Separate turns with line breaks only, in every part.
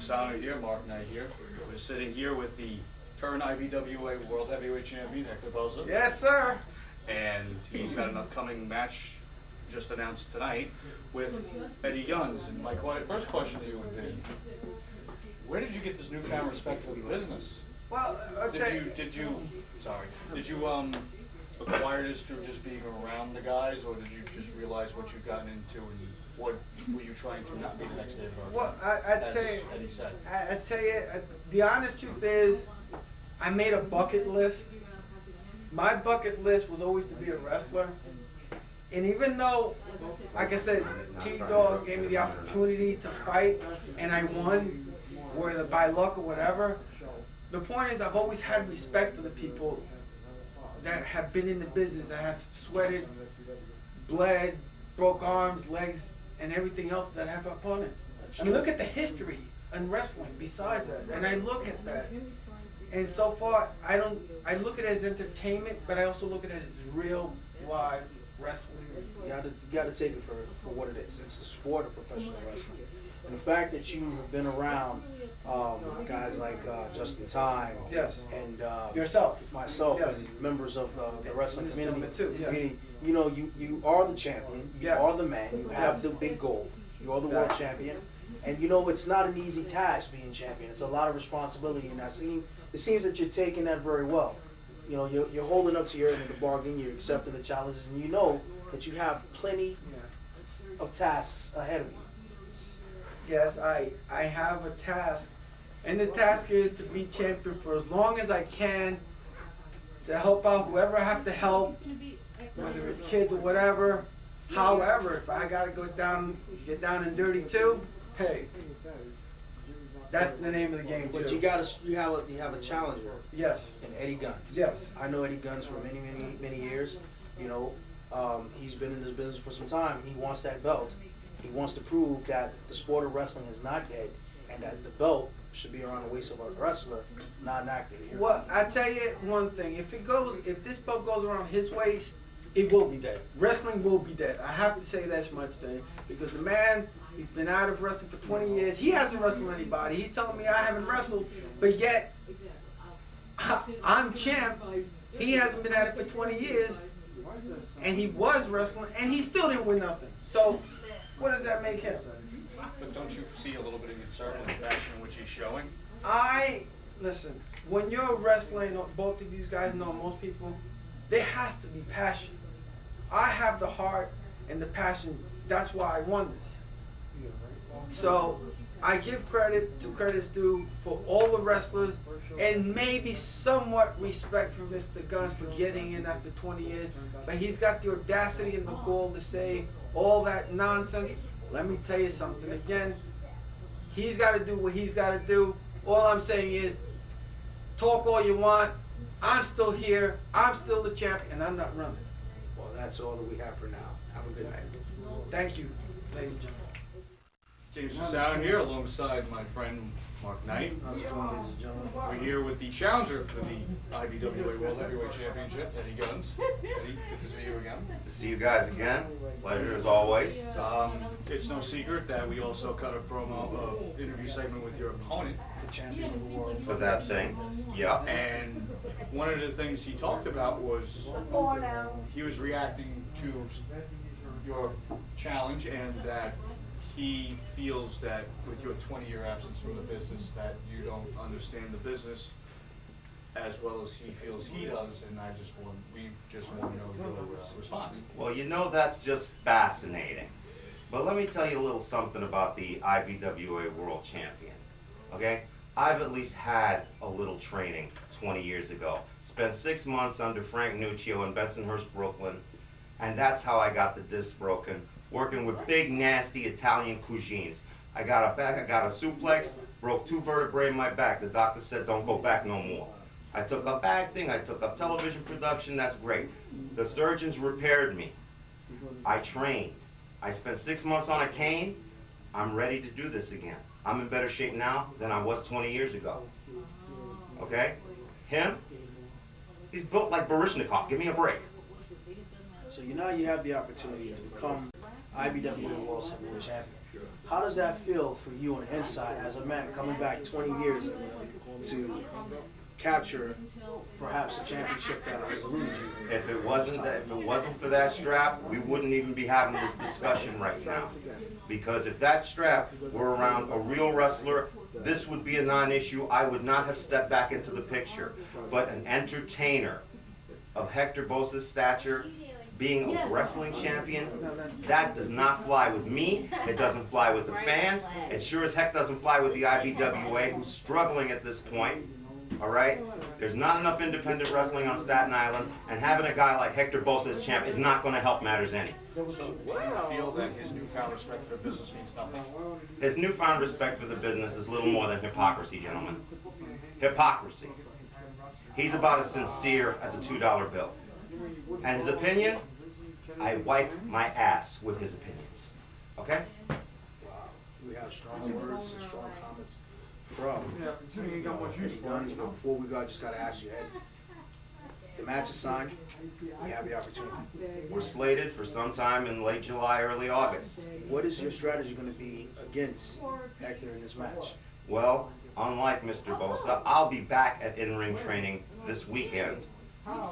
Fasano here, Mark Knight here. We're sitting here with the current IBWA World Heavyweight Champion, Hector Boza.
Yes, sir.
And he's got an upcoming match just announced tonight with Eddie Gunz. And my first question to you would be, where did you get this newfound respect for the business?
Well,
Did you acquire this through just being around the guys, or did you just realize what you've gotten into and what were you trying to not be the next David Arquette?
Well,
Eddie said.
I tell you, the honest truth is, I made a bucket list. My bucket list was always to be a wrestler. And even though, like I said, T-Dog gave me the opportunity to fight, and I won, whether by luck or whatever, the point is I've always had respect for the people that have been in the business, that have sweated, bled, broke arms, legs, and everything else that have upon it. I mean, look at the history in wrestling besides that, and I look at that. And so far, I look at it as entertainment, but I also look at it as real, live wrestling.
You gotta take it for what it is. It's the sport of professional wrestling. And the fact that you have been around guys like Justin Time,
yes,
and myself,
yes,
and members of the wrestling community
too, yes.
I mean, you know, you are the champion, you
yes,
are the man, you have the big goal, you are the world champion, and you know it's not an easy task being champion. It's a lot of responsibility, and it seems that you're taking that very well. You know, you're holding up to your end of the bargain, you're accepting the challenges, and you know that you have plenty of tasks ahead of you.
Yes, I have a task, and the task is to be champion for as long as I can, to help out whoever I have to help, whether it's kids or whatever. However, if I gotta get down and dirty too, hey, that's the name of the game
But
too.
you have a challenger.
Yes.
And Eddie Gunz.
Yes.
I know Eddie Gunz for many years. You know, he's been in this business for some time. He wants that belt. He wants to prove that the sport of wrestling is not dead, and that the belt should be around the waist of a wrestler, not an actor.
Well, I tell you one thing: if this belt goes around his waist, it will be dead. Wrestling will be dead. I have to say that much, thing, because the man, he's been out of wrestling for 20 years. He hasn't wrestled anybody. He's telling me I haven't wrestled, but yet I'm champ. He hasn't been at it for 20 years, and he was wrestling, and he still didn't win nothing. So, what does that make him?
But don't you see a little bit of concern in the passion in which he's showing?
Listen, when you're wrestling, both of you guys know, most people, there has to be passion. I have the heart and the passion. That's why I won this. So I give credit to credit's due for all the wrestlers, and maybe somewhat respect for Mr. Gunz for getting in after 20 years. But he's got the audacity and the gall to say all that nonsense. Let me tell you something again. He's got to do what he's got to do. All I'm saying is, talk all you want. I'm still here. I'm still the champ, and I'm not running.
Well, that's all that we have for now. Have a good night.
Thank you, ladies and gentlemen.
James Fasano here, alongside my friend Mark Knight.
How's it going, ladies and gentlemen?
We're here with the challenger for the IBWA World Heavyweight Championship, Eddie Gunz. Eddie, good to see you again.
To see you guys again. Pleasure as always.
It's no secret that we also cut a promo interview segment with your opponent,
The champion of the world.
For that thing. Yeah.
and one of the things he talked about was he was reacting to your challenge, and that he feels that with your 20-year absence from the business that you don't understand the business as well as he feels he does, and we just want to know your response.
Well, you know, that's just fascinating. But let me tell you a little something about the IBWA World Champion. Okay? I've at least had a little training 20 years ago. Spent 6 months under Frank Nuccio in Bensonhurst, Brooklyn, and that's how I got the disc broken, working with big, nasty Italian cuisines. I got a suplex, broke 2 vertebrae in my back. The doctor said, don't go back no more. I took up acting, I took up television production, that's great. The surgeons repaired me. I trained. I spent 6 months on a cane. I'm ready to do this again. I'm in better shape now than I was 20 years ago. Okay? Him? He's built like Baryshnikov. Give me a break.
So now you have the opportunity to become IBWA World Heavyweight Champion. How does that feel for you on the inside as a man coming back 20 years to capture perhaps a championship that has eluded you?
If it wasn't for that strap, we wouldn't even be having this discussion right now. Because if that strap were around a real wrestler, this would be a non-issue. I would not have stepped back into the picture. But an entertainer of Hector Boza's stature, being a wrestling champion, that does not fly with me. It doesn't fly with the fans. It sure as heck doesn't fly with the IBWA, who's struggling at this point. All right? There's not enough independent wrestling on Staten Island, and having a guy like Hector Boza as champ is not going to help matters any.
So do you feel that his newfound respect for business means nothing?
His newfound respect for the business is little more than hypocrisy, gentlemen. Hypocrisy. He's about as sincere as a $2 bill. And his opinion, I wipe my ass with his opinions. Okay?
Wow. We have strong words and strong comments from Eddie Gunz. But before we go, I just got to ask you, Ed, the match is signed. We have the opportunity.
We're slated for sometime in late July, early August.
What is your strategy going to be against Hector in this match?
Well, unlike Mr. Boza, I'll be back at in-ring training this weekend,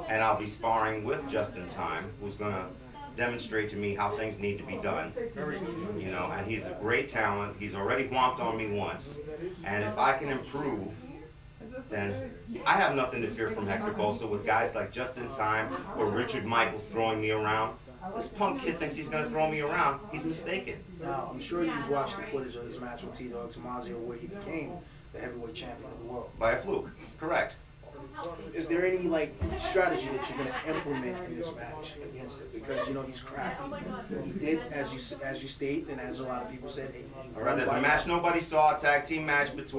and I'll be sparring with Justin Time, who's going to demonstrate to me how things need to be done. You know, and he's a great talent. He's already whomped on me once, and if I can improve, then I have nothing to fear from Hector Boza with guys like Justin Time or Richard Michaels throwing me around. This punk kid thinks he's going to throw me around. He's mistaken.
Now, I'm sure you've watched the footage of his match with T-Dog Tommaso where he became the heavyweight champion of the world.
By a fluke, correct.
Is there any strategy that you're going to implement in this match against it? Because he's crafty. He did, as you state, and as a lot of people said.
All right, there's a match nobody saw, a tag team match with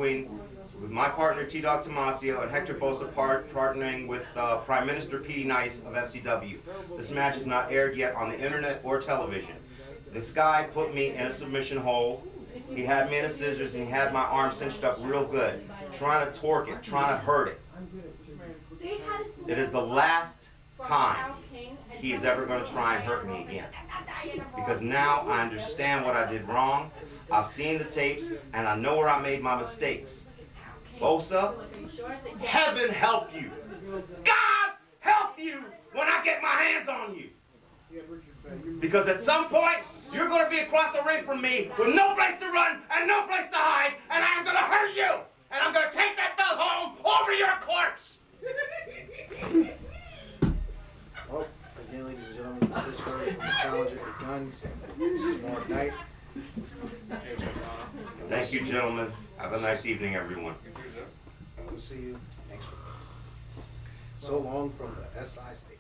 my partner T-Dog Tommaso and Hector Boza partnering with Prime Minister P. Nice of FCW. This match is not aired yet on the internet or television. This guy put me in a submission hold. He had me in a scissors and he had my arm cinched up real good, trying to torque it, trying to hurt it. It is the last time he is ever going to try and hurt me again. Because now I understand what I did wrong. I've seen the tapes and I know where I made my mistakes. Boza, heaven help you. God help you when I get my hands on you. Because at some point, you're going to be across the ring from me with no place to run and no place to hide, and I'm going to hurt you. And I'm going to take that belt home over your corpse.
Well, again, ladies and gentlemen, this heard from the challenger at Gunz. This is Mark Knight.
Thank you, gentlemen. Have a nice evening, everyone.
We'll see you next week. So long from the SI State.